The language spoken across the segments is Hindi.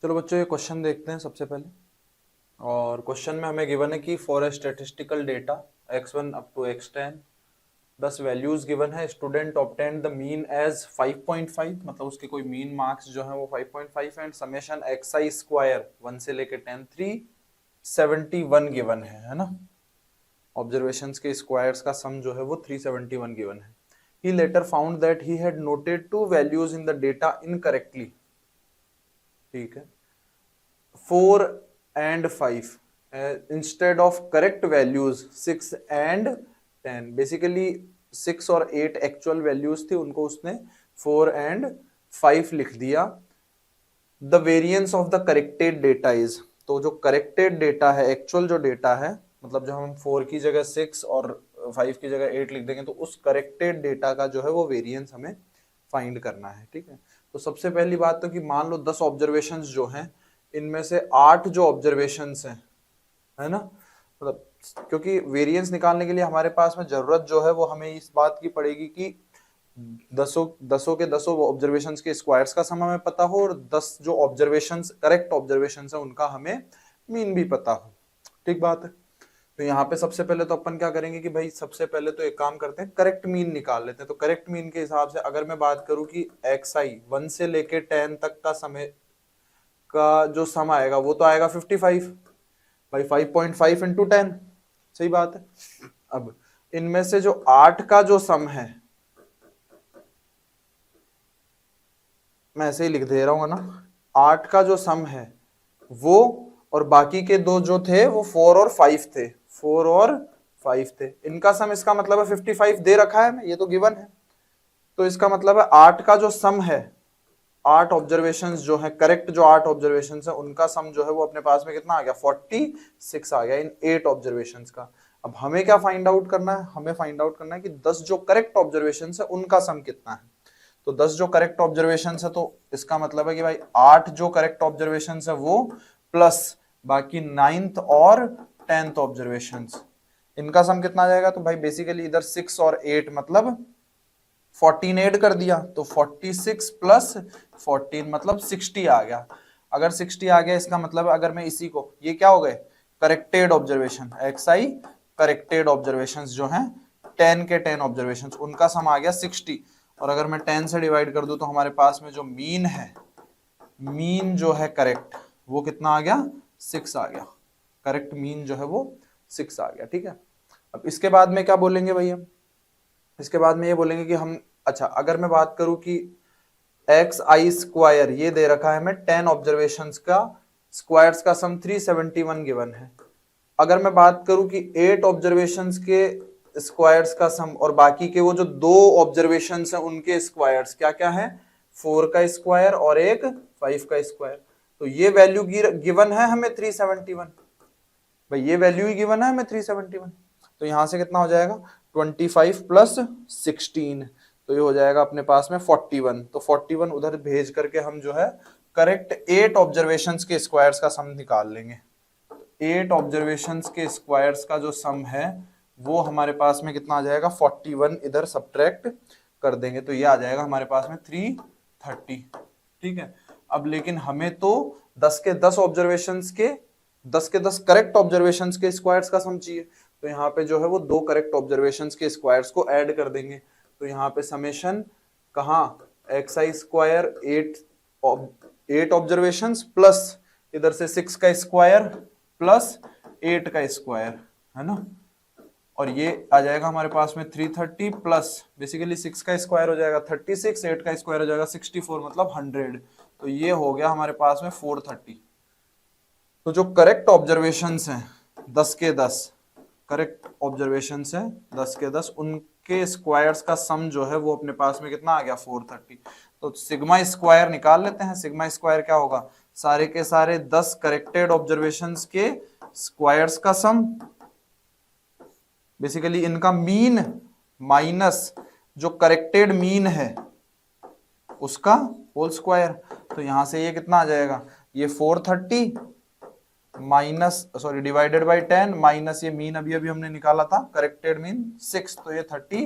चलो बच्चों ये क्वेश्चन देखते हैं सबसे पहले। और क्वेश्चन में हमें गिवन है कि for a statistical data x1 up to x10 10 values given है। Student obtained the mean as 5.5, मतलब उसके कोई मीन मार्क्स जो है वो 5.5 एंड समेशन xi स्क्वायर 1 से लेके 10 371 गिवन है ना। ऑब्जर्वेशंस के स्क्वायर्स का सम जो है वो 371 गिवन है। He later found that he had noted 2 values in the data incorrectly. ठीक है, 4 and 5 instead of correct values 6 and 10। Basically 6 और 8 एक्चुअल वैल्यूज थी, उनको उसने 4 and 5 लिख दिया। The variance of the corrected data is, तो जो करेक्टेड डेटा है, एक्चुअल जो डेटा है, मतलब जब हम 4 की जगह 6 और 5 की जगह 8 लिख देंगे तो उस करेक्टेड डेटा का जो है वो वेरिएंस हमें फाइंड करना है। ठीक है, तो सबसे पहली बात तो कि मान लो 10 ऑब्जर्वेशंस जो हैं, इनमें से 8 जो ऑब्जर्वेशंस हैं, है ना, मतलब क्योंकि वेरिएंस निकालने के लिए हमारे पास में जरूरत जो है वो हमें इस बात की पड़ेगी कि दसों के दसों ऑब्जर्वेशंस के स्क्वायर्स का सम हमें पता हो और 10 जो ऑब्जर्वेशंस करेक्ट ऑब्जर्वेशंस है उनका हमें मीन भी पता हो। ठीक बात है। तो यहाँ पे सबसे पहले तो अपन क्या करेंगे कि भाई सबसे पहले तो एक काम करते हैं, करेक्ट मीन निकाल लेते हैं। तो करेक्ट मीन के हिसाब से अगर मैं बात करूं कि xi 1 से लेके 10 तक का समय का जो सम आएगा वो तो आएगा 55 भाई, 5.5 इंटू 10। सही बात है। अब इनमें से जो 8 का जो सम है, मैं ऐसे ही लिख दे रहा हूं ना, 8 का जो सम है वो, और बाकी के दो जो थे वो 4 और 5 थे, 4 और 5 थे, इनका सम, इसका मतलब है 55 दे रखा है, ये तो गिवन है। तो इसका मतलब है 8 का जो सम है, 8 ऑब्जर्वेशंस जो है करेक्ट, जो 8 ऑब्जर्वेशंस है उनका सम जो है वो अपने पास में कितना आ गया, 46 आ गया इन 8 ऑब्जर्वेशंस का। अब हमें क्या फाइंड आउट करना है, हमें फाइंड आउट करना है कि 10 जो करेक्ट ऑब्जर्वेशंस है उनका सम कितना है। तो 10 जो करेक्ट ऑब्जर्वेशंस है, तो इसका मतलब है कि भाई 8 जो करेक्ट ऑब्जर्वेशंस है वो प्लस बाकी 9th और 10th ऑब्जर्वेशंस, इनका सम कितना आ जाएगा। तो भाई बेसिकली इधर 6 और 8 मतलब 14 ऐड कर दिया, तो 46 प्लस 14 मतलब 60 आ गया। अगर 60 आ गया इसका मतलब अगर मैं इसी को, ये क्या हो गए, corrected observation xi corrected observations जो हैं 10 के 10 ऑब्जर्वेशंस, उनका सम आ गया 60। और अगर मैं 10 से डिवाइड कर दूं तो हमारे पास में जो मीन है, मीन जो है करेक्ट, वो कितना आ गया, 6 आ गया। करेक्ट मीन जो है वो 6 आ गया। ठीक है, अब इसके बाद में क्या बोलेंगे भैया, इसके बाद में ये बोलेंगे कि हम, अच्छा अगर मैं बात करूं कि xi स्क्वायर ये दे रखा है हमें 10 ऑब्जर्वेशंस का, स्क्वायर्स का सम 371 गिवन है। अगर मैं बात करूं कि 8 ऑब्जर्वेशंस के स्क्वायर्स का सम और बाकी के वो जो 2 ऑब्जर्वेशंस हैं उनके स्क्वायर्स क्या क्या है, 4 का स्क्वायर और एक 5 का स्क्वायर। तो ये वैल्यू गिवन है हमें 371, भाई ये वैल्यू ही गिवन है हमें 371। तो यहां से कितना हो जाएगा, 25 प्लस 16, तो ये हो जाएगा अपने पास में 41। तो 41 उधर भेज करके हम जो है करेक्ट 8 ऑब्जर्वेशंस के स्क्वायर्स का सम निकाल लेंगे। 8 ऑब्जर्वेशंस के स्क्वायर्स का जो सम है वो हमारे पास में कितना आ जाएगा, 41 इधर सब्ट्रैक्ट कर देंगे तो ये आ जाएगा हमारे पास में 330। ठीक है, अब लेकिन हमें तो 10 के 10 ऑब्जर्वेशंस के 10 के 10 करेक्ट ऑब्जर्वेशंस के स्क्वायर्स का सम चाहिए। तो यहाँ पे जो है वो 2 करेक्ट ऑब्जर्वेशंस के स्क्वायर्स को ऐड कर देंगे। तो यहाँ पे समेशन कहाँ, xi स्क्वायर 8 ऑब्जर्वेशंस प्लस इधर से 6 का स्क्वायर प्लस 8 का स्क्वायर, है ना, और ये आ जाएगा हमारे पास में 330 प्लस बेसिकली 6 का स्क्वायर हो जाएगा 36, 8 का स्क्वायर हो जाएगा 64 मतलब 100। तो ये हो गया हमारे पास में 430। तो जो करेक्ट ऑब्जर्वेशंस हैं 10 के 10 करेक्ट ऑब्जर्वेशंस हैं 10 के 10, उनके स्क्वायर्स का सम जो है वो अपने पास में कितना आ गया, 430। तो सिग्मा स्क्वायर निकाल लेते हैं। सिग्मा स्क्वायर क्या होगा, सारे के सारे 10 करेक्टेड ऑब्जर्वेशंस के स्क्वायर्स का सम, बेसिकली इनका मीन माइनस जो करेक्टेड मीन है उसका होल स्क्वायर। तो यहां से ये कितना आ जाएगा, ये 430 minus sorry divided by 10 minus ये मीन अभी अभी हमने निकाला था करेक्टेड मीन 6, तो ये 36।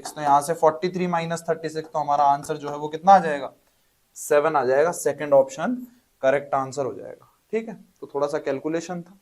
तो यहां से 43 माइनस 36, तो हमारा आंसर जो है वो कितना आ जाएगा, 7 आ जाएगा। सेकंड ऑप्शन करेक्ट आंसर हो जाएगा। ठीक है, तो थोड़ा सा कैलकुलेशन था।